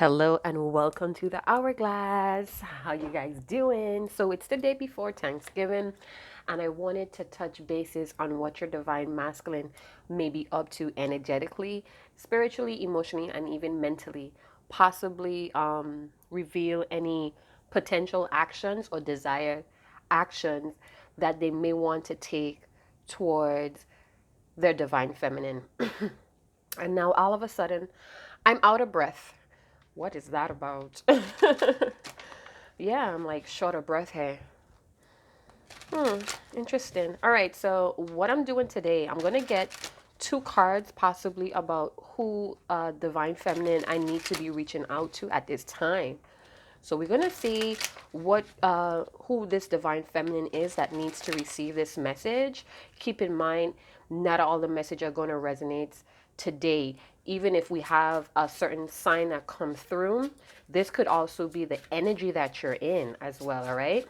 Hello and welcome to the Hourglass. How you guys doing? So it's the day before Thanksgiving and I wanted to touch bases on what your divine masculine may be up to energetically, spiritually, emotionally, and even mentally. Possibly reveal any potential actions or desired actions that they may want to take towards their divine feminine. And now all of a sudden, I'm out of breath. What is that about? Yeah, I'm like short of breath here. Interesting. All right, so what I'm doing today, I'm going to get two cards possibly about who divine feminine I need to be reaching out to at this time. So we're going to see what who this divine feminine is that needs to receive this message. Keep in mind, not all the message are going to resonate today. Even if we have a certain sign that comes through, this could also be the energy that you're in as well, all right?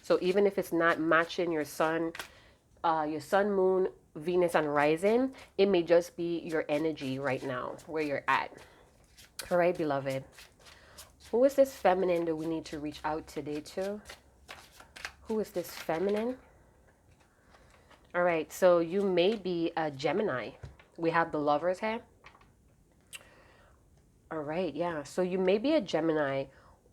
So even if it's not matching your sun, moon, Venus, and rising, it may just be your energy right now, where you're at. All right, beloved. Who is this feminine that we need to reach out today to? Who is this feminine? All right, so you may be a Gemini. We have the lovers here. All right, yeah. So you may be a Gemini,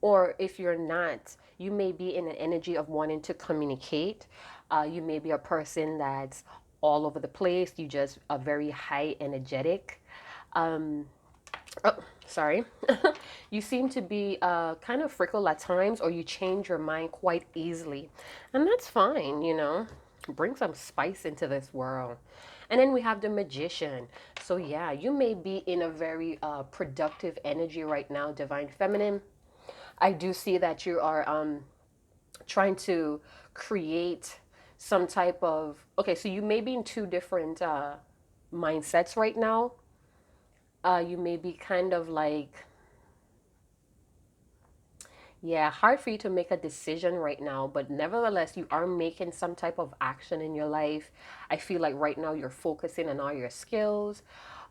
or if you're not, you may be in an energy of wanting to communicate. You may be a person that's all over the place. You just are very high energetic. Um, oh, sorry. You seem to be kind of fickle at times, or you change your mind quite easily. And that's fine, you know. Bring some spice into this world. And then we have the magician. So, yeah, you may be in a very productive energy right now, divine feminine. I do see that you are trying to create some type of. Okay, so you may be in two different mindsets right now. You may be kind of like, yeah, hard for you to make a decision right now, but nevertheless, you are making some type of action in your life. I feel like right now you're focusing on all your skills,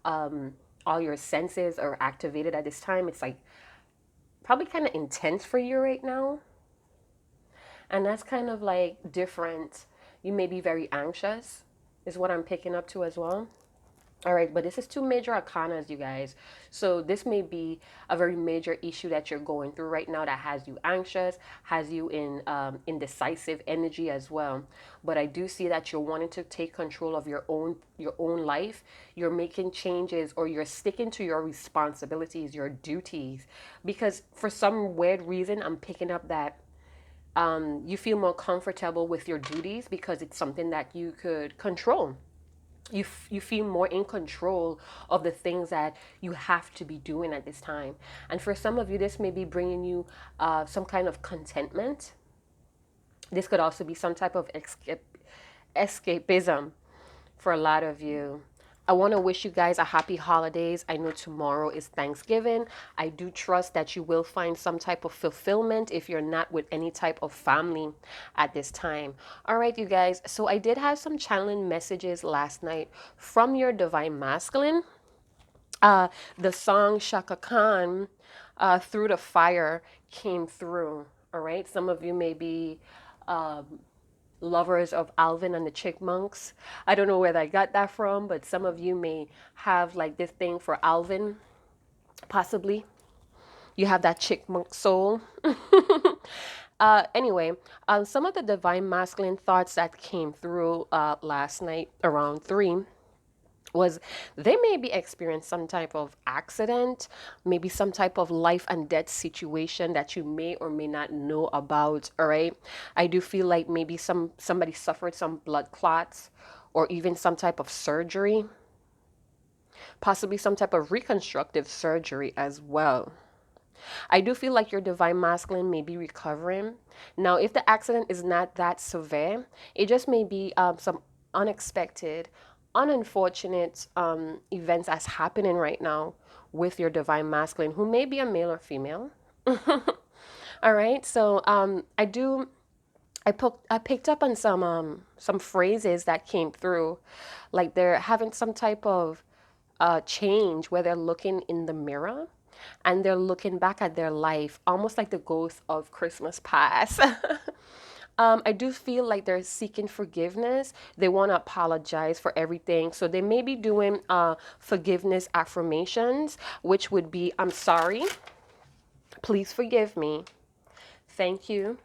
um, all your senses are activated at this time. It's like probably kind of intense for you right now, and that's kind of like different. You may be very anxious, is what I'm picking up to as well. All right, but this is two major arcanas, you guys. So this may be a very major issue that you're going through right now that has you anxious, has you in indecisive energy as well. But I do see that you're wanting to take control of your own life. You're making changes, or you're sticking to your responsibilities, your duties, because for some weird reason, I'm picking up that you feel more comfortable with your duties because it's something that you could control. You feel more in control of the things that you have to be doing at this time. And for some of you, this may be bringing you some kind of contentment. This could also be some type of escapism for a lot of you. I want to wish you guys a happy holidays. I know tomorrow is Thanksgiving. I do trust that you will find some type of fulfillment if you're not with any type of family at this time. All right, you guys. So I did have some channeling messages last night from your divine masculine. Uh, the song Shaka Khan, Through the Fire, came through. All right. Some of you may be lovers of Alvin and the Chipmunks. I don't know where I got that from, but some of you may have like this thing for Alvin, possibly. You have that chipmunk soul. Anyway, some of the divine masculine thoughts that came through last night around 3 was they may be experiencing some type of accident, maybe some type of life and death situation that you may or may not know about. All right, I do feel like maybe somebody suffered some blood clots, or even some type of surgery, possibly some type of reconstructive surgery as well. I do feel like your divine masculine may be recovering. Now, if the accident is not that severe, it just may be some unexpected, unfortunate events that's happening right now with your divine masculine, who may be a male or female. All right. So I picked up on some phrases that came through, like they're having some type of change where they're looking in the mirror, and they're looking back at their life almost like the ghost of Christmas past. I do feel like they're seeking forgiveness. They want to apologize for everything. So they may be doing forgiveness affirmations, which would be, I'm sorry, please forgive me, thank you,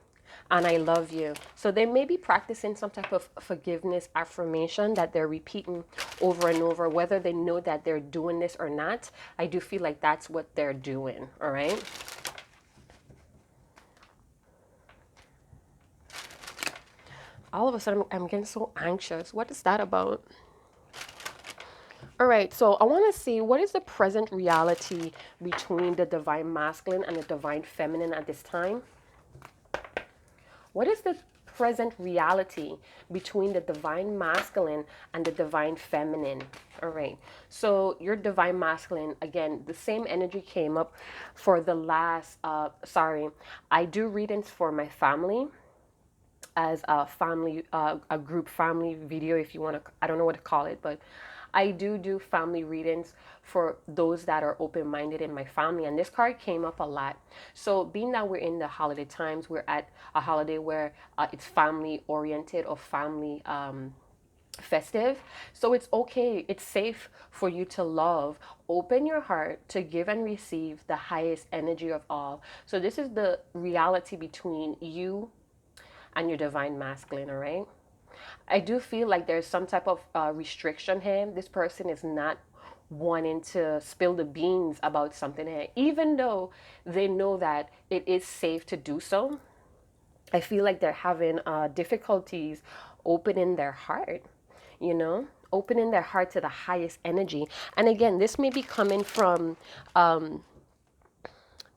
and I love you. So they may be practicing some type of forgiveness affirmation that they're repeating over and over, whether they know that they're doing this or not. I do feel like that's what they're doing, all right? All of a sudden, I'm getting so anxious. What is that about? All right, so I want to see what is the present reality between the divine masculine and the divine feminine at this time. What is the present reality between the divine masculine and the divine feminine? All right, so your divine masculine, again, the same energy came up for the last, I do readings for my family as a family, a group family video, if you want to, I don't know what to call it, but I do family readings for those that are open-minded in my family, and this card came up a lot. So being that we're in the holiday times, we're at a holiday where it's family oriented or family festive. So it's okay, it's safe for you to love, open your heart to give and receive the highest energy of all. So this is the reality between you and your divine masculine, all right? I do feel like there's some type of restriction here. This person is not wanting to spill the beans about something here, even though they know that it is safe to do so. I feel like they're having difficulties opening their heart, you know, opening their heart to the highest energy. And again, this may be coming from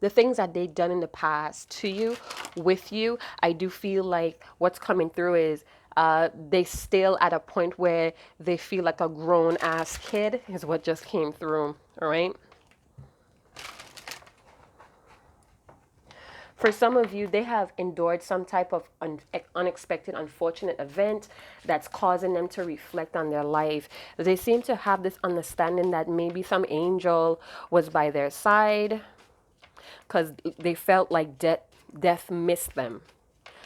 the things that they've done in the past to you, with you. I do feel like what's coming through is they still at a point where they feel like a grown ass kid is what just came through. All right. For some of you, they have endured some type of unexpected, unfortunate event that's causing them to reflect on their life. They seem to have this understanding that maybe some angel was by their side because they felt like death missed them.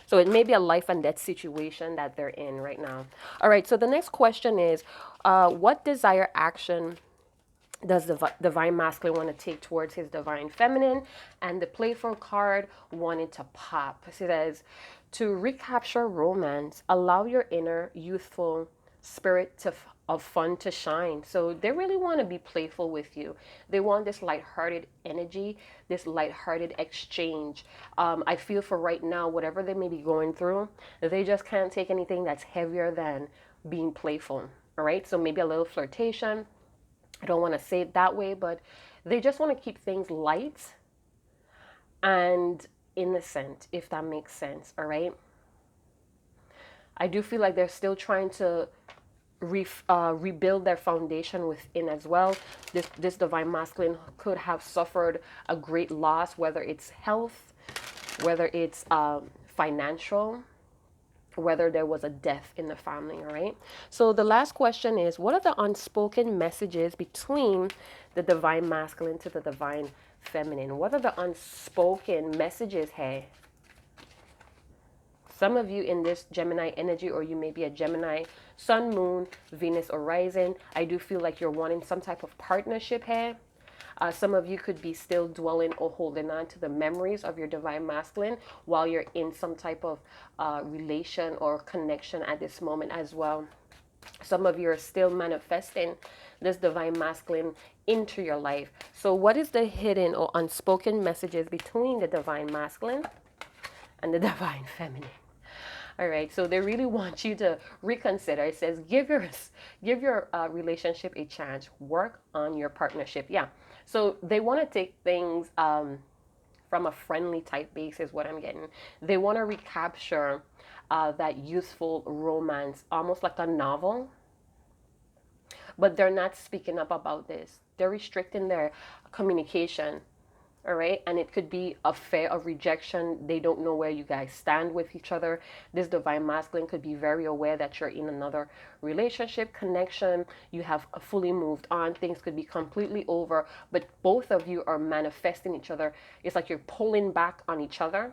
So it may be a life and death situation that they're in right now. All right, so the next question is, what desire action does the divine masculine want to take towards his divine feminine? And the playful card wanted to pop. It says, to recapture romance, allow your inner youthful spirit of fun to shine. So they really want to be playful with you. They want this lighthearted energy, this lighthearted exchange. I feel for right now, whatever they may be going through, they just can't take anything that's heavier than being playful. All right, so maybe a little flirtation. I don't want to say it that way, but they just want to keep things light and innocent, if that makes sense. All right. I do feel like they're still trying to rebuild their foundation within as well. This divine masculine could have suffered a great loss, whether it's health, whether it's financial, whether there was a death in the family. All right, so the last question is, what are the unspoken messages between the divine masculine to the divine feminine? What are the unspoken messages here? Some of you in this Gemini energy, or you may be a Gemini sun, moon, Venus, or rising, I do feel like you're wanting some type of partnership here. Some of you could be still dwelling or holding on to the memories of your divine masculine while you're in some type of relation or connection at this moment as well. Some of you are still manifesting this divine masculine into your life. So what is the hidden or unspoken messages between the divine masculine and the divine feminine? All right, so they really want you to reconsider. It says, give your relationship a chance. Work on your partnership. Yeah, so they want to take things from a friendly type basis, what I'm getting. They want to recapture that youthful romance, almost like a novel. But they're not speaking up about this. They're restricting their communication. All right, and it could be a fear of rejection. They don't know where you guys stand with each other. This divine masculine could be very aware that you're in another relationship, connection. You have fully moved on. Things could be completely over, but both of you are manifesting each other. It's like you're pulling back on each other.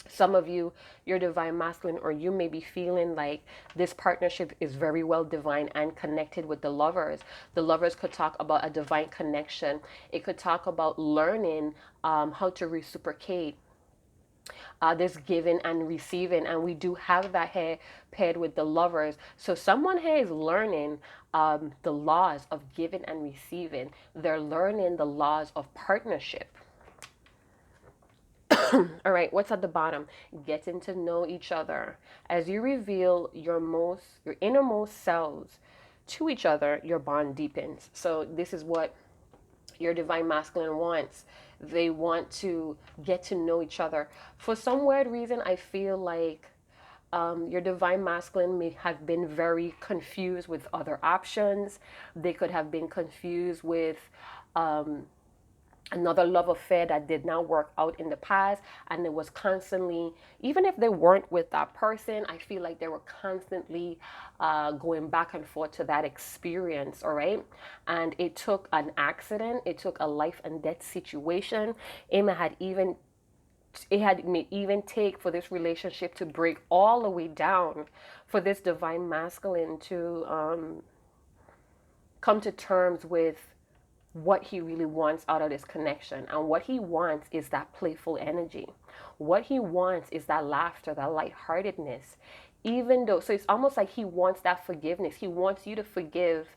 Some of you, your divine masculine, or you may be feeling like this partnership is very well divine and connected with the lovers. The lovers could talk about a divine connection. It could talk about learning how to reciprocate this giving and receiving. And we do have that here paired with the lovers. So someone here is learning the laws of giving and receiving. They're learning the laws of partnership. All right, what's at the bottom? Getting to know each other. As you reveal your innermost selves to each other, your bond deepens. So this is what your divine masculine wants. They want to get to know each other. For some weird reason, I feel like your divine masculine may have been very confused with other options. They could have been confused with another love affair that did not work out in the past, and it was constantly, even if they weren't with that person, I feel like they were constantly going back and forth to that experience. All right, and it took an accident, it took a life and death situation. It may even take for this relationship to break all the way down, for this divine masculine to come to terms with what he really wants out of this connection. And what he wants is that playful energy. What he wants is that laughter, that lightheartedness. Even though, so it's almost like he wants that forgiveness. He wants you to forgive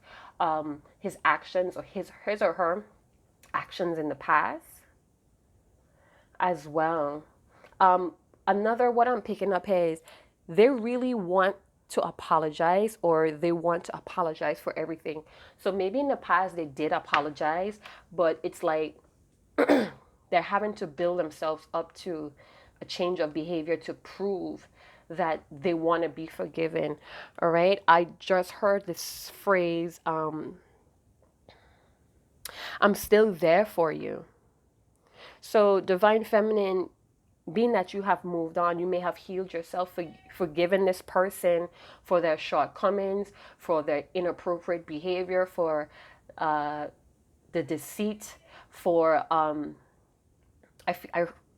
his actions, or his or her actions in the past as well. Um, Another, what I'm picking up here is they really want to apologize, or they want to apologize for everything. So maybe in the past they did apologize, but it's like they're having to build themselves up to a change of behavior to prove that they want to be forgiven. All right. I just heard this phrase, I'm still there for you. So, divine feminine, being that you have moved on, you may have healed yourself, forgiven this person for their shortcomings, for their inappropriate behavior, for uh, the deceit, for I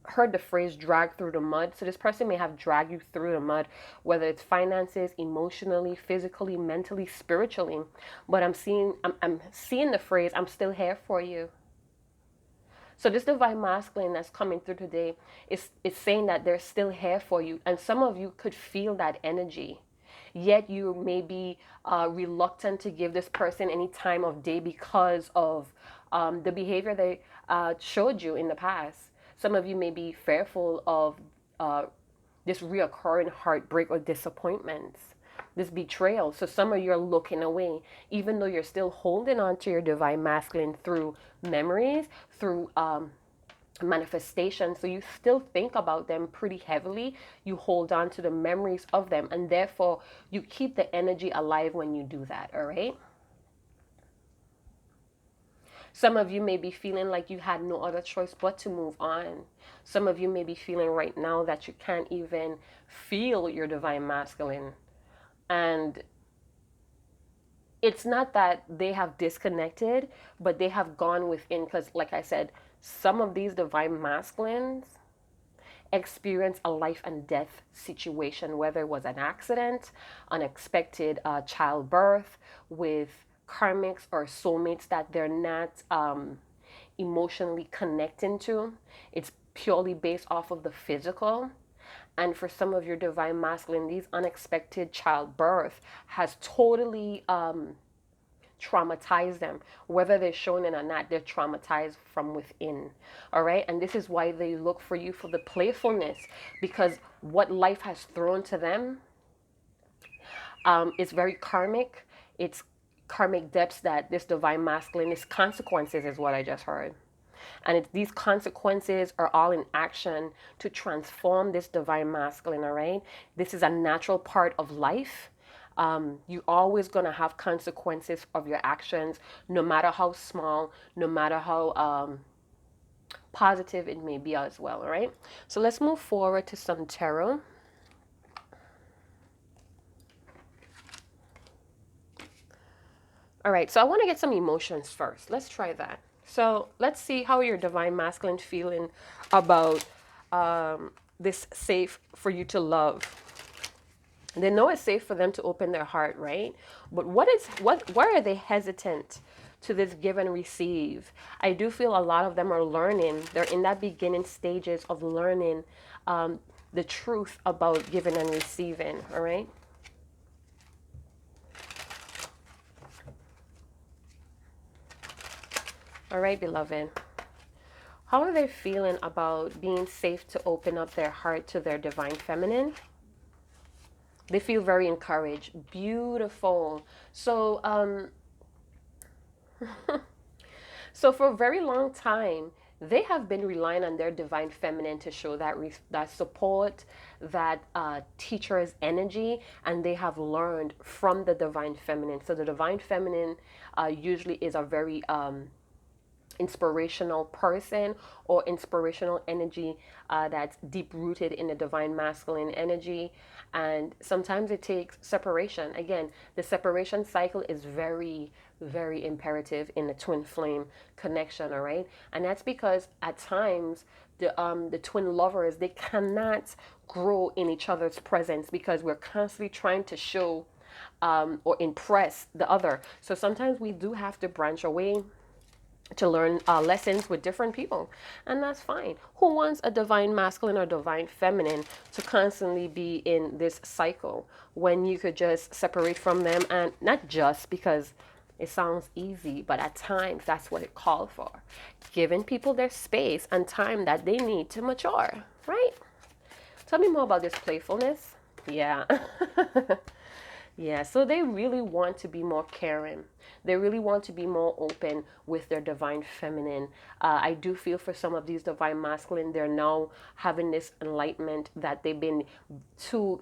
heard the phrase drag through the mud. So this person may have dragged you through the mud, whether it's finances, emotionally, physically, mentally, spiritually. But I'm seeing the phrase, I'm still here for you. So this divine masculine that's coming through today is saying that they're still here for you. And some of you could feel that energy. Yet you may be reluctant to give this person any time of day because of the behavior they showed you in the past. Some of you may be fearful of uh, this reoccurring heartbreak or disappointments, this betrayal. So some of you are looking away, even though you're still holding on to your divine masculine through memories, through manifestation. So you still think about them pretty heavily. You hold on to the memories of them, and therefore you keep the energy alive when you do that. All right. Some of you may be feeling like you had no other choice but to move on. Some of you may be feeling right now that you can't even feel your divine masculine. And it's not that they have disconnected, but they have gone within. Because, like I said, some of these divine masculines experience a life and death situation, whether it was an accident, unexpected childbirth, with karmics or soulmates that they're not emotionally connecting to. It's purely based off of the physical. And for some of your divine masculine, these unexpected childbirth has totally traumatized them. Whether they're showing it or not, they're traumatized from within. All right. And this is why they look for you for the playfulness, because what life has thrown to them is very karmic. It's karmic depths that this divine masculine is consequences, is what I just heard. And these consequences are all in action to transform this divine masculine. All right. This is a natural part of life. You're always going to have consequences of your actions, no matter how small, no matter how positive it may be as well. All right, so let's move forward to some tarot. All right, so I want to get some emotions first. Let's try that. So let's see how your divine masculine feeling about this safe for you to love. They know it's safe for them to open their heart, right? But why are they hesitant to this give and receive? I do feel a lot of them are learning. They're in that beginning stages of learning the truth about giving and receiving, all right? All right, beloved. How are they feeling about being safe to open up their heart to their divine feminine? They feel very encouraged. Beautiful. So, so for a very long time, they have been relying on their divine feminine to show that that support, that teacher's energy, and they have learned from the divine feminine. So the divine feminine usually is a very inspirational person or inspirational energy that's deep rooted in the divine masculine energy. And sometimes it takes separation. Again, the separation cycle is very, very imperative in the twin flame connection, all right? And that's because at times the twin lovers, they cannot grow in each other's presence because we're constantly trying to show or impress the other. So sometimes we do have to branch away to learn lessons with different people, and that's fine. Who wants a divine masculine or divine feminine to constantly be in this cycle when you could just separate from them? And not just because it sounds easy, but at times that's what it called for, giving people their space and time that they need to mature, right? Tell me more about this playfulness. Yeah. Yeah, so they really want to be more caring. They really want to be more open with their divine feminine. I do feel for some of these divine masculine, they're now having this enlightenment that they've been too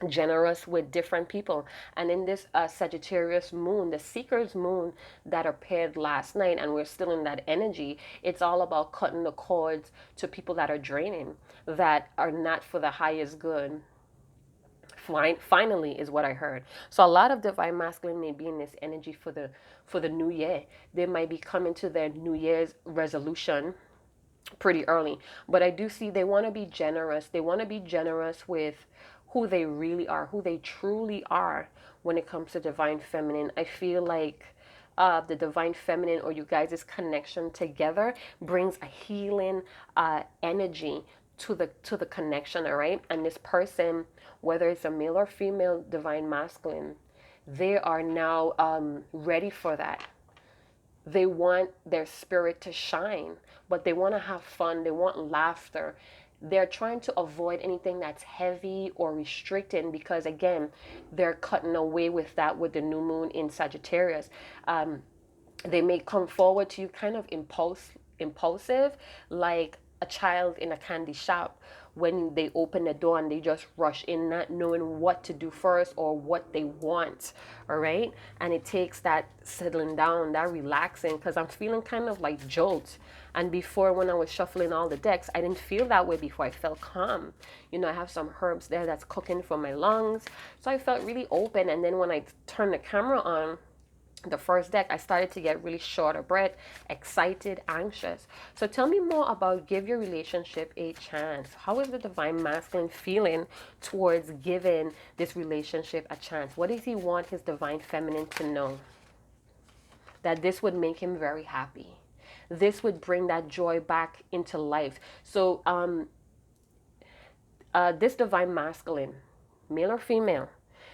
generous with different people. And in this Sagittarius moon, the seeker's moon that appeared last night, and we're still in that energy, it's all about cutting the cords to people that are draining, that are not for the highest good. Finally is what I heard. So a lot of divine masculine may be in this energy for the new year. They might be coming to their new year's resolution pretty early, but I do see they want to be generous. They want to be generous with who they really are, who they truly are when it comes to divine feminine. I feel like the divine feminine or you guys' connection together brings a healing energy to the connection, all right? And this person, whether it's a male or female divine masculine, they are now ready for that. They want their spirit to shine, but they want to have fun. They want laughter. They're trying to avoid anything that's heavy or restricting because, again, they're cutting away with that with the new moon in Sagittarius. They may come forward to you kind of impulsive, like a child in a candy shop when they open the door and they just rush in, not knowing what to do first or what they want. All right, and it takes that settling down, that relaxing, because I'm feeling kind of like jolt. And before, when I was shuffling all the decks, I didn't feel that way before. I felt calm. You know, I have some herbs there that's cooking for my lungs, so I felt really open. And then when I turned the camera on, the first deck, I started to get really short of breath, excited, anxious. So tell me more about give your relationship a chance. How is the divine masculine feeling towards giving this relationship a chance? What does he want his divine feminine to know? That this would make him very happy. This would bring that joy back into life. So this divine masculine, male or female,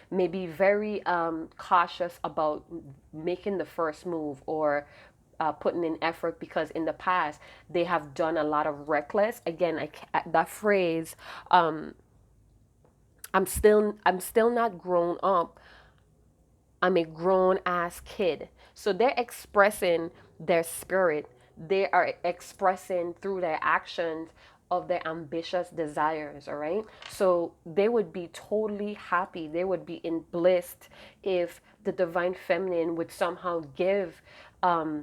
may be very cautious about making the first move or putting in effort because in the past they have done a lot of reckless. Again, that phrase, I'm still not grown up. I'm a grown ass kid. So they're expressing their spirit. They are expressing through their actions of their ambitious desires, all right? So they would be totally happy. They would be in bliss if the divine feminine would somehow give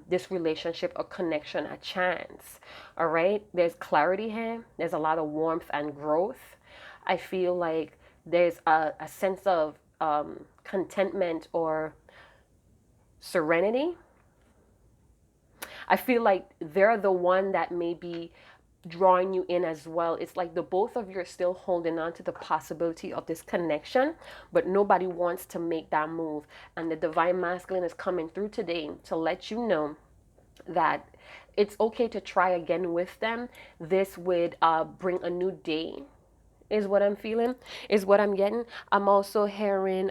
this relationship or connection a chance. All right, there's clarity here, there's a lot of warmth and growth. I feel like there's a sense of contentment or serenity. I feel like they're the one that may be drawing you in as well. It's like the both of you are still holding on to the possibility of this connection, but nobody wants to make that move. And the divine masculine is coming through today to let you know that it's okay to try again with them. This would bring a new day, is what I'm feeling, is what I'm getting. I'm also hearing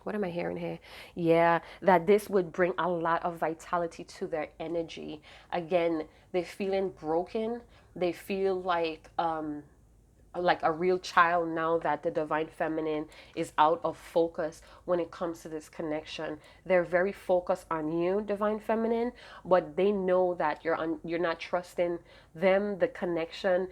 what am I hearing here? Yeah, that this would bring a lot of vitality to their energy. Again, they're feeling broken. They feel like a real child now that the divine feminine is out of focus when it comes to this connection. They're very focused on you, divine feminine, but they know that you're not trusting them, the connection,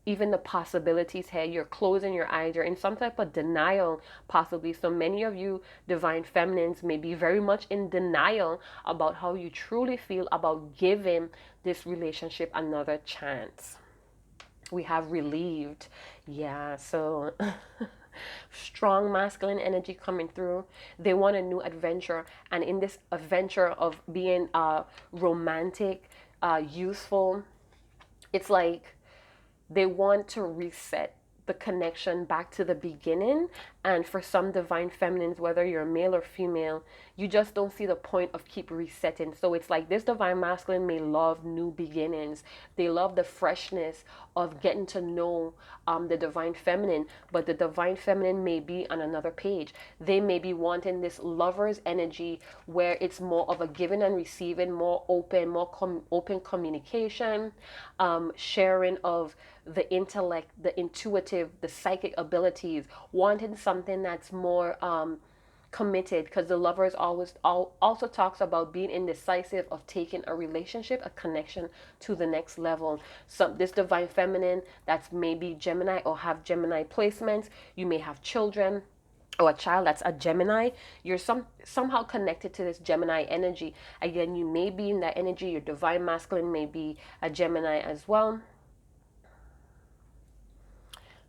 even the possibilities here. You're closing your eyes. You're in some type of denial, possibly. So many of you divine feminines may be very much in denial about how you truly feel about giving this relationship another chance. We have relieved. Yeah, so strong masculine energy coming through. They want a new adventure, and in this adventure of being romantic, youthful, it's like they want to reset the connection back to the beginning. And for some divine feminines, whether you're male or female, you just don't see the point of keep resetting. So it's like this divine masculine may love new beginnings. They love the freshness of getting to know the divine feminine, but the divine feminine may be on another page. They may be wanting this lover's energy where it's more of a giving and receiving, more open, open communication, sharing of the intellect, the intuitive, the psychic abilities, wanting something that's more committed, because the lovers also talks about being indecisive of taking a relationship, a connection to the next level. So this divine feminine that's maybe Gemini or have Gemini placements, you may have children or a child that's a Gemini. You're somehow connected to this Gemini energy. Again, you may be in that energy. Your divine masculine may be a Gemini as well.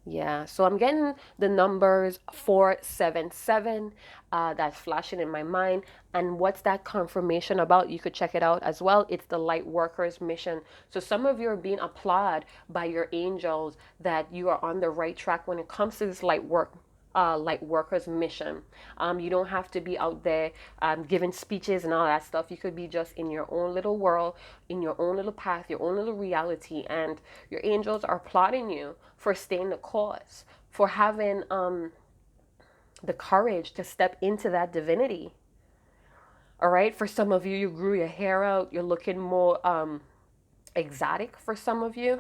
Yeah, so I'm getting the numbers 477 that's flashing in my mind. And what's that confirmation about? You could check it out as well. It's the light workers mission. So some of you are being applauded by your angels that you are on the right track when it comes to this light workers mission. You don't have to be out there giving speeches and all that stuff. You could be just in your own little world, in your own little path, your own little reality, and your angels are applauding you for staying the course, for having the courage to step into that divinity. All right, for some of you, you grew your hair out. You're looking more exotic for some of you.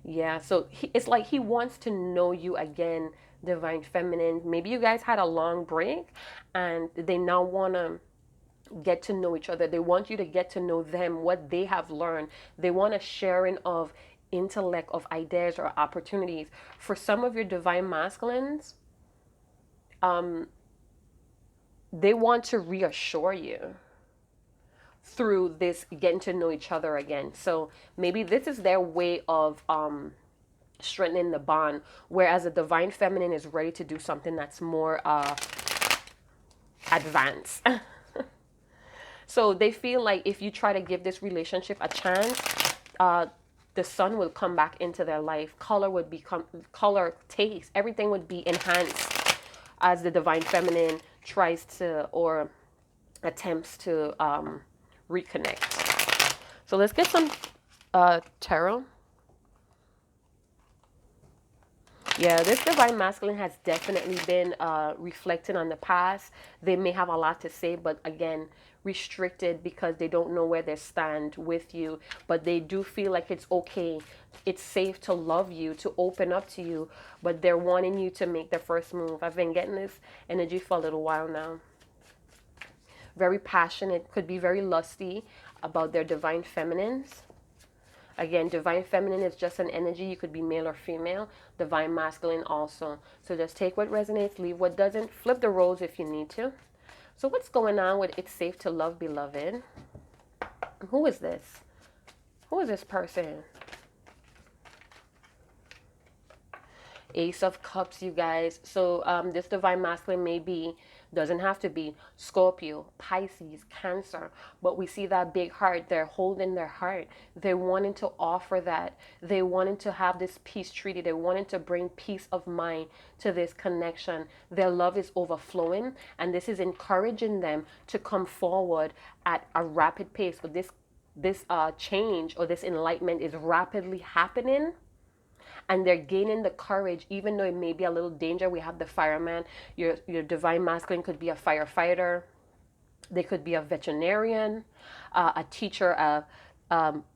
Yeah, so it's like he wants to know you again, divine feminine. Maybe you guys had a long break and they now want to get to know each other. They want you to get to know them, what they have learned. They want a sharing of intellect, of ideas or opportunities. For some of your divine masculines, they want to reassure you through this getting to know each other again. So maybe this is their way of strengthening the bond, whereas the divine feminine is ready to do something that's more advanced. So they feel like if you try to give this relationship a chance, the sun will come back into their life. Color would become, color, taste, everything would be enhanced as the divine feminine tries to or attempts to reconnect. So let's get some tarot. Yeah, this divine masculine has definitely been reflecting on the past. They may have a lot to say, but again, restricted because they don't know where they stand with you. But they do feel like it's okay, it's safe to love you, to open up to you. But they're wanting you to make the first move. I've been getting this energy for a little while now. Very passionate, could be very lusty about their divine feminines. Again, divine feminine is just an energy. You could be male or female. Divine masculine also. So just take what resonates, leave what doesn't. Flip the roles if you need to. So what's going on with It's Safe to Love, Beloved? Who is this? Who is this person? Ace of Cups, you guys. So this divine masculine may be, doesn't have to be, Scorpio, Pisces, Cancer, but we see that big heart. They're holding their heart. They wanted to offer that. They wanted to have this peace treaty. They wanted to bring peace of mind to this connection. Their love is overflowing, and this is encouraging them to come forward at a rapid pace. So this change or this enlightenment is rapidly happening, and they're gaining the courage, even though it may be a little danger. We have the fireman. Your divine masculine could be a firefighter. They could be a veterinarian, a teacher, a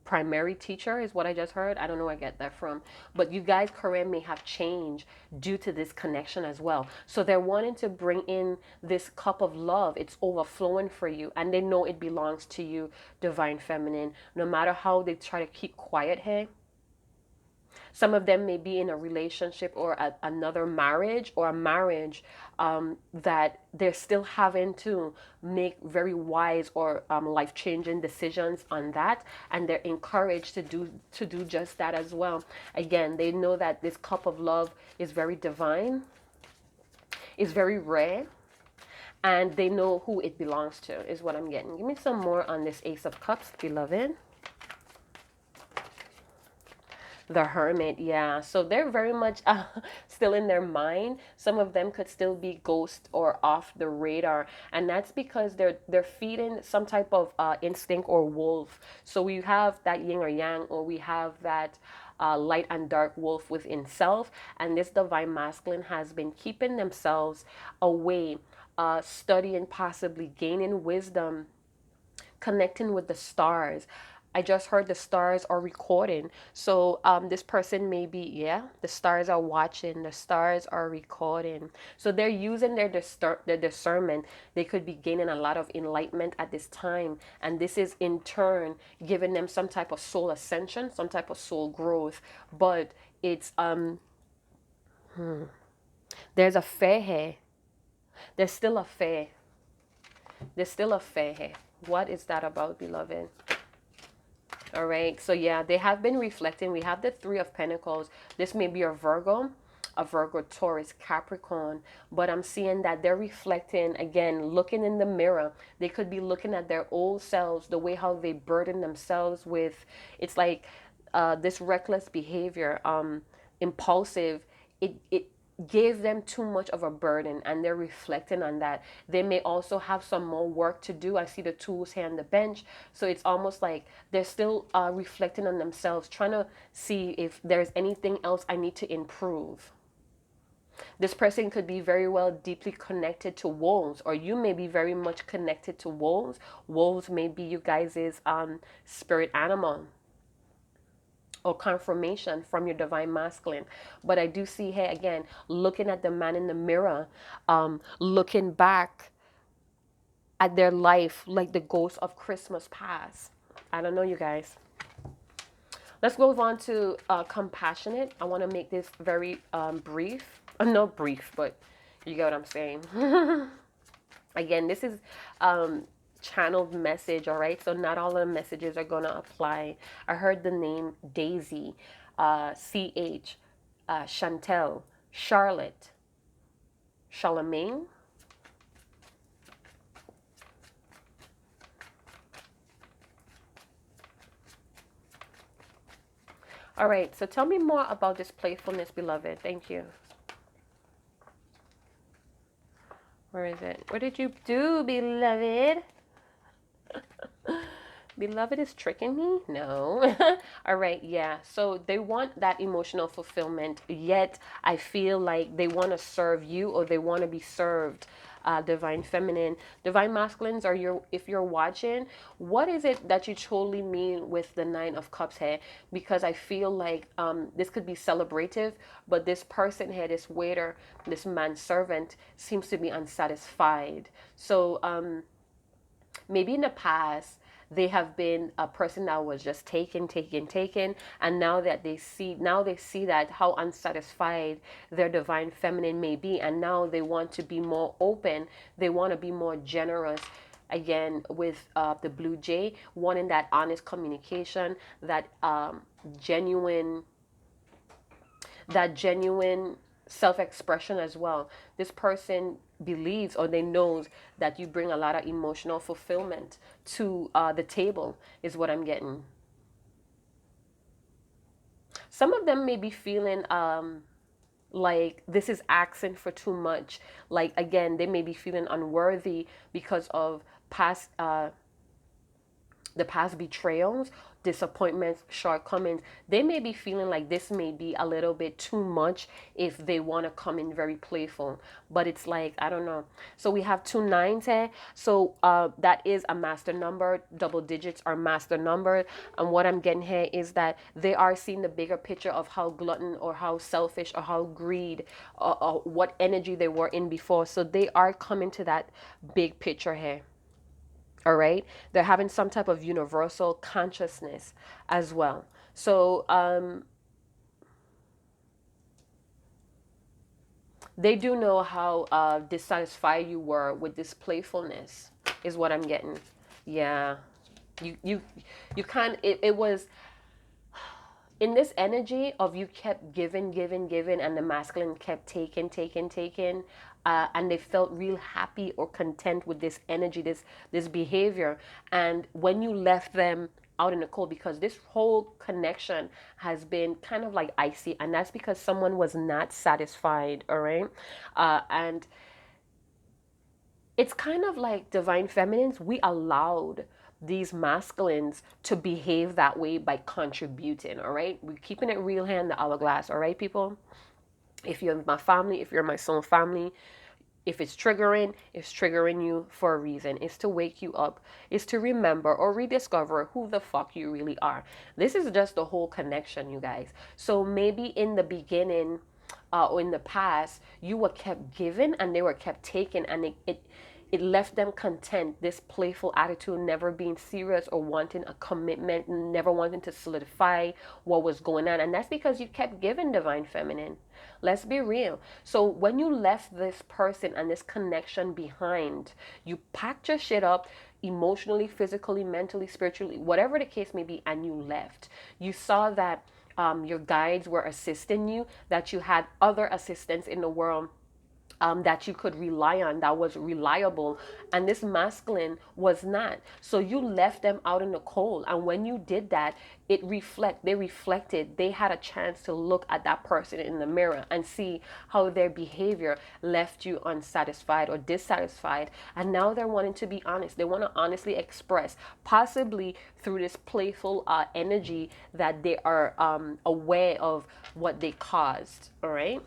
primary teacher is what I just heard. I don't know where I get that from. But you guys' career may have changed due to this connection as well. So they're wanting to bring in this cup of love. It's overflowing for you. And they know it belongs to you, divine feminine. No matter how they try to keep quiet here. Some of them may be in a relationship or another marriage, or a marriage that they're still having to make very wise or life-changing decisions on that, and they're encouraged to do just that as well. Again, they know that this cup of love is very divine, is very rare, and they know who it belongs to, is what I'm getting. Give me some more on this Ace of Cups, beloved. The Hermit, yeah. So they're very much still in their mind. Some of them could still be ghost or off the radar, and that's because they're feeding some type of instinct or wolf. So we have that yin or yang, or we have that light and dark wolf within self, and this divine masculine has been keeping themselves away, studying, possibly gaining wisdom, connecting with the stars. I just heard the stars are recording. So this person may be, yeah, the stars are watching, the stars are recording. So they're using their discernment. They could be gaining a lot of enlightenment at this time. And this is in turn giving them some type of soul ascension, some type of soul growth. But it's, there's a fair here. There's still a fair. There's still a fair here. What is that about, beloved? All right, so yeah, they have been reflecting. We have the Three of Pentacles. This may be a Virgo, Taurus, Capricorn, but I'm seeing that they're reflecting, again, looking in the mirror. They could be looking at their old selves, the way how they burden themselves with, it's like this reckless behavior, impulsive. It gave them too much of a burden, and they're reflecting on that. They may also have some more work to do. I see the tools here on the bench, so it's almost like they're still reflecting on themselves, trying to see if there's anything else I need to improve. This person could be very well deeply connected to wolves, or you may be very much connected to wolves. Wolves may be you guys' spirit animal or confirmation from your divine masculine. But I do see here, again, looking at the man in the mirror, looking back at their life like the ghost of Christmas past. I don't know, you guys. Let's move on to compassionate. I want to make this very brief. Not brief, but you get what I'm saying. Again, this is channeled message, all right? So not all of the messages are going to apply. I heard the name Daisy, CH, Chantel, Charlotte, Charlemagne. All right, so tell me more about this playfulness, beloved. Thank you. Where is it? What did you do, beloved? Beloved is tricking me? No. All right, yeah. So they want that emotional fulfillment, yet I feel like they want to serve you, or they want to be served. Divine feminine, divine masculines, are your, if you're watching, what is it that you totally mean with the Nine of Cups here? Because I feel like this could be celebrative, but this person here, this waiter, this manservant, seems to be unsatisfied. So maybe in the past they have been a person that was just taken, and now they see that how unsatisfied their divine feminine may be, and now they want to be more open, they want to be more generous, again with the blue jay, wanting that honest communication, that genuine genuine self-expression as well. This person believes, or they knows, that you bring a lot of emotional fulfillment to the table, is what I'm getting. Some of them may be feeling like this is asking for too much. Like, again, they may be feeling unworthy because of past the past betrayals, disappointments, shortcomings. They may be feeling like this may be a little bit too much if they want to come in very playful. But it's like, I don't know. So we have two nines here. So that is a master number. Double digits are master number. And what I'm getting here is that they are seeing the bigger picture of how glutton or how selfish or how greed or what energy they were in before. So they are coming to that big picture here. All right, they're having some type of universal consciousness as well. So they do know how dissatisfied you were with this playfulness, is what I'm getting. Yeah, you you can't, it was in this energy of you kept giving, and the masculine kept taking, and they felt real happy or content with this energy, this behavior. And when you left them out in the cold, because this whole connection has been kind of like icy, and that's because someone was not satisfied. All right, and it's kind of like divine feminines, we allowed these masculines to behave that way by contributing. All right, we're keeping it real here in the hourglass. All right, people, if you're my family, if you're my soul family, if it's triggering you for a reason. It's to wake you up. It's to remember or rediscover who the fuck you really are. This is just the whole connection, you guys. So maybe in the beginning, or in the past, you were kept given and they were kept taken, and it left them content, this playful attitude, never being serious or wanting a commitment, never wanting to solidify what was going on. And that's because you kept giving, divine feminine. Let's be real. So when you left this person and this connection behind, you packed your shit up emotionally, physically, mentally, spiritually, whatever the case may be, and you left. You saw that your guides were assisting you, that you had other assistants in the world that you could rely on, that was reliable, and this masculine was not. So you left them out in the cold, and when you did that, they reflected, they had a chance to look at that person in the mirror and see how their behavior left you unsatisfied or dissatisfied, and now they're wanting to be honest. They want to honestly express, possibly through this playful energy, that they are aware of what they caused. All right,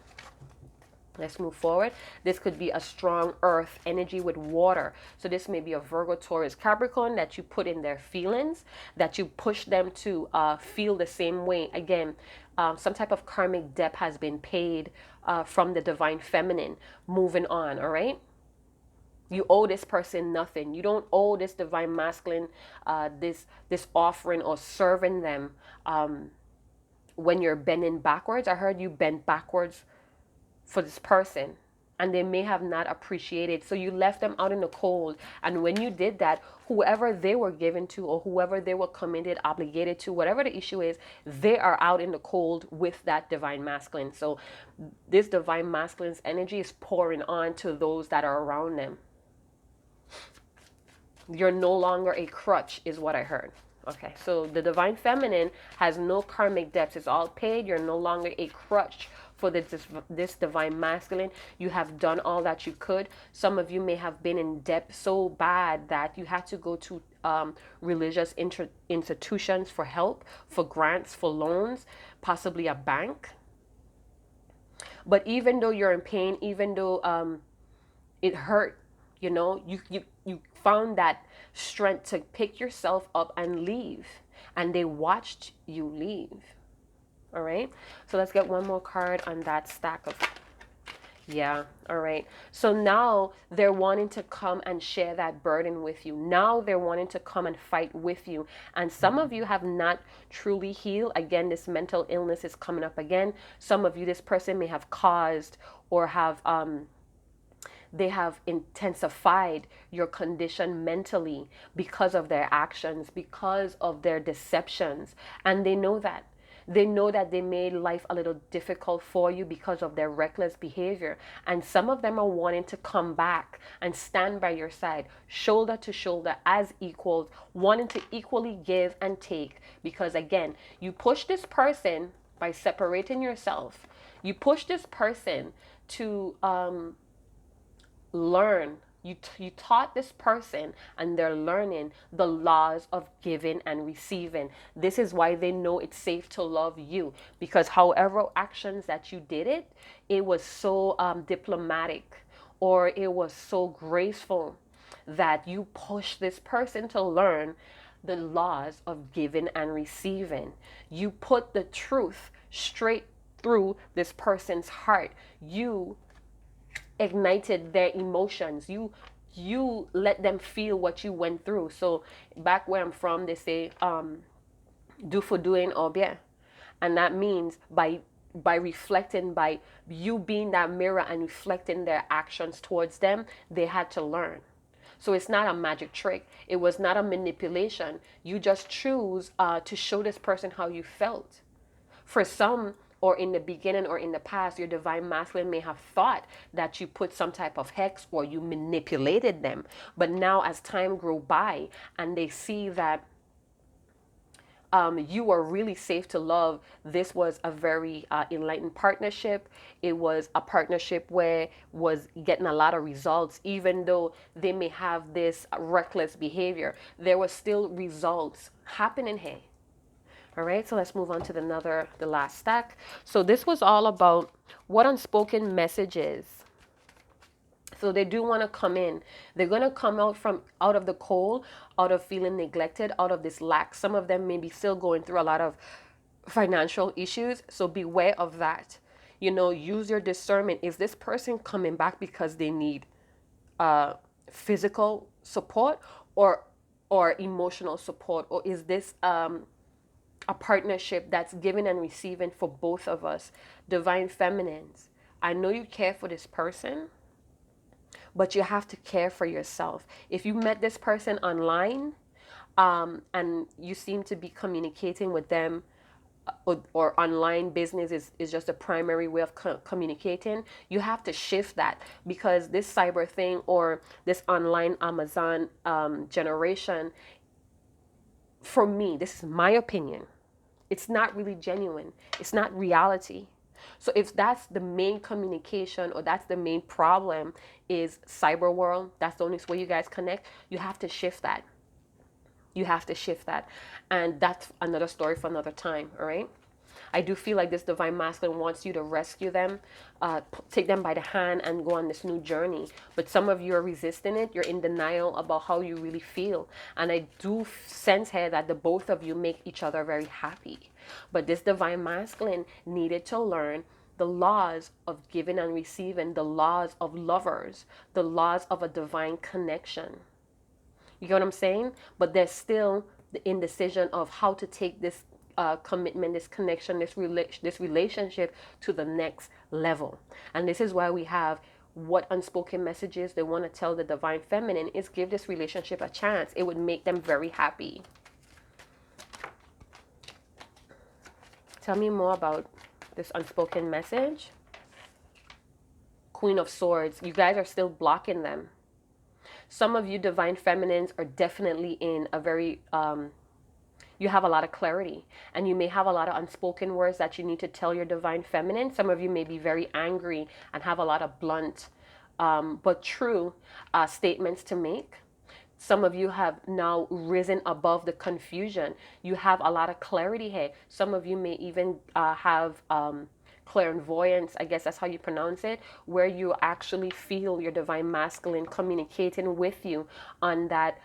let's move forward. This could be a strong earth energy with water. So this may be a Virgo, Taurus, Capricorn that you put in their feelings, that you push them to feel the same way. Again, some type of karmic debt has been paid from the divine feminine. Moving on, all right? You owe this person nothing. You don't owe this divine masculine this offering or serving them when you're bending backwards. I heard you bend backwards for this person, and they may have not appreciated, so you left them out in the cold. And when you did that, whoever they were given to, or whoever they were committed, obligated to, whatever the issue is, they are out in the cold with that divine masculine. So this divine masculine's energy is pouring on to those that are around them. You're no longer a crutch, is what I heard. Okay, so the divine feminine has no karmic debts. It's all paid. You're no longer a crutch for this divine masculine. You have done all that you could. Some of you may have been in debt so bad that you had to go to religious institutions for help, for grants, for loans, possibly a bank. But even though you're in pain, even though it hurt, you found that strength to pick yourself up and leave, and they watched you leave. All right, so let's get one more card on that stack of Yeah, all right. So now they're wanting to come and share that burden with you. Now they're wanting to come and fight with you. And some of you have not truly healed. Again, this mental illness is coming up again. Some of you, this person may have caused or have they have intensified your condition mentally because of their actions, because of their deceptions. And they know that. They know that they made life a little difficult for you because of their reckless behavior. And some of them are wanting to come back and stand by your side, shoulder to shoulder, as equals, wanting to equally give and take. Because again, you push this person by separating yourself. You push this person to learn. You taught this person and they're learning the laws of giving and receiving. This is why they know it's safe to love you, because however actions that you did it, it was so diplomatic, or it was so graceful, that you push this person to learn the laws of giving and receiving. You put the truth straight through this person's heart. You ignited their emotions. You let them feel what you went through. So back where I'm from, they say do for doing or bien. And that means by reflecting, by you being that mirror and reflecting their actions towards them, they had to learn. So it's not a magic trick. It was not a manipulation. You just choose to show this person how you felt. For some, or in the beginning or in the past, your divine masculine may have thought that you put some type of hex or you manipulated them. But now, as time grew by and they see that you are really safe to love, this was a very enlightened partnership. It was a partnership where was getting a lot of results. Even though they may have this reckless behavior, there was still results happening here. All right, so let's move on to the last stack. So this was all about what unspoken messages. So they do want to come in. They're going to come out of the cold, out of feeling neglected, out of this lack. Some of them may be still going through a lot of financial issues. So beware of that. Use your discernment. Is this person coming back because they need physical support or emotional support? Or is this a partnership that's giving and receiving for both of us? Divine feminines, I know you care for this person, but you have to care for yourself. If you met this person online and you seem to be communicating with them, or online business is just a primary way of communicating, you have to shift that, because this cyber thing or this online Amazon generation, for me, this is my opinion, it's not really genuine. It's not reality. So if that's the main communication, or that's the main problem, is cyber world, that's the only way you guys connect, you have to shift that. You have to shift that. And that's another story for another time, all right? I do feel like this divine masculine wants you to rescue them, take them by the hand and go on this new journey. But some of you are resisting it. You're in denial about how you really feel. And I do sense here that the both of you make each other very happy. But this divine masculine needed to learn the laws of giving and receiving, the laws of lovers, the laws of a divine connection. You get what I'm saying? But there's still the indecision of how to take this commitment, this connection, this relationship to the next level. And this is why we have what unspoken messages they want to tell the divine feminine is: give this relationship a chance. It would make them very happy. Tell me more about this unspoken message. Queen of Swords. You guys are still blocking them. Some of you divine feminines are definitely in a very you have a lot of clarity, and you may have a lot of unspoken words that you need to tell your divine feminine. Some of you may be very angry and have a lot of blunt but true statements to make. Some of you have now risen above the confusion. You have a lot of clarity here. Some of you may even have clairvoyance, I guess that's how you pronounce it, where you actually feel your divine masculine communicating with you on that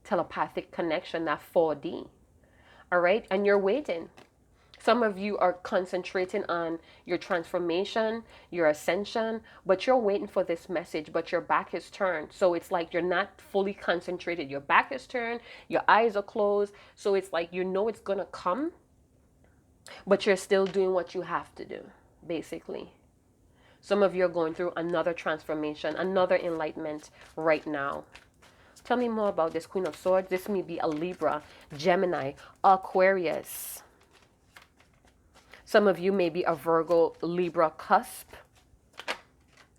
telepathic connection, that 4D. All right, and you're waiting. Some of you are concentrating on your transformation, your ascension, but you're waiting for this message, but your back is turned. So it's like you're not fully concentrated. Your back is turned, your eyes are closed. So it's like you know it's going to come, but you're still doing what you have to do, basically. Some of you are going through another transformation, another enlightenment right now. Tell me more about this Queen of Swords. This may be a Libra, Gemini, Aquarius. Some of you may be a Virgo, Libra cusp.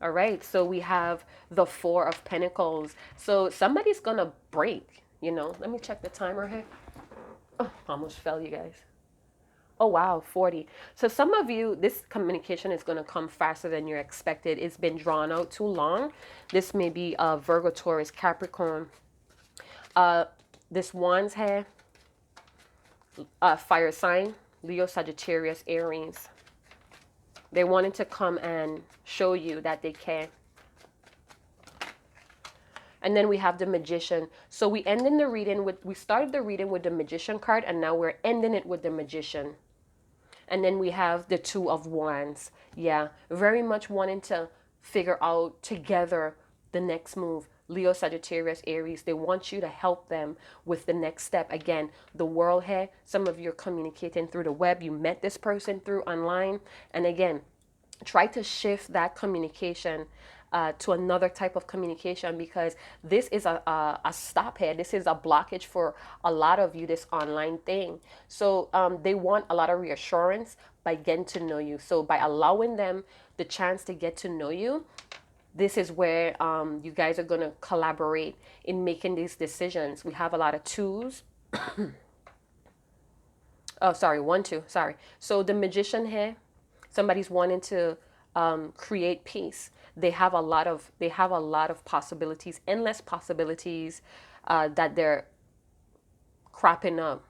All right, so we have the Four of Pentacles. So somebody's going to break, you know. Let me check the timer here. Oh, almost fell, you guys. Oh, wow, 40. So some of you, this communication is going to come faster than you expected. It's been drawn out too long. This may be a Virgo, Taurus, Capricorn. This Wands here, fire sign, Leo, Sagittarius, Aries. They wanted to come and show you that they can. And then we have the Magician. So we started the reading with the Magician card, and now we're ending it with the Magician. And then we have the Two of Wands. Yeah, very much wanting to figure out together the next move. Leo, Sagittarius, Aries, they want you to help them with the next step. Again, the world here, some of you are communicating through the web. You met this person through online. And again, try to shift that communication to another type of communication, because this is a stop here. This is a blockage for a lot of you, this online thing. So they want a lot of reassurance by getting to know you. So by allowing them the chance to get to know you, this is where you guys are going to collaborate in making these decisions. We have a lot of twos. Oh, sorry, 1, 2, sorry. So the Magician here, somebody's wanting to create peace. They have a lot of possibilities, endless possibilities that they're cropping up.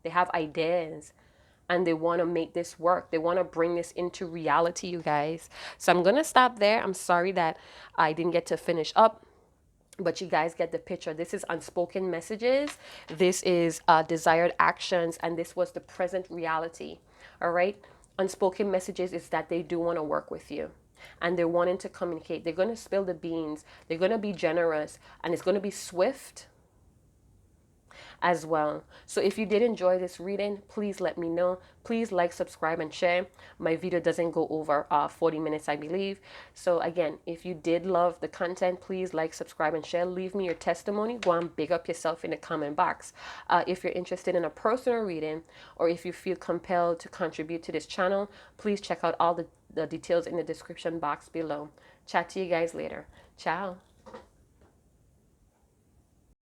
They have ideas and they want to make this work. They want to bring this into reality, you guys. So I'm going to stop there. I'm sorry that I didn't get to finish up, but you guys get the picture. This is unspoken messages. This is desired actions. And this was the present reality. All right. Unspoken messages is that they do want to work with you. And they're wanting to communicate. They're going to spill the beans. They're going to be generous. And it's going to be swift as well. So if you did enjoy this reading, please let me know. Please like, subscribe, and share. My video doesn't go over 40 minutes, I believe. So again, if you did love the content, please like, subscribe, and share. Leave me your testimony. Go and big up yourself in the comment box. If you're interested in a personal reading, or if you feel compelled to contribute to this channel, please check out all the details in the description box below. Chat to you guys later. Ciao.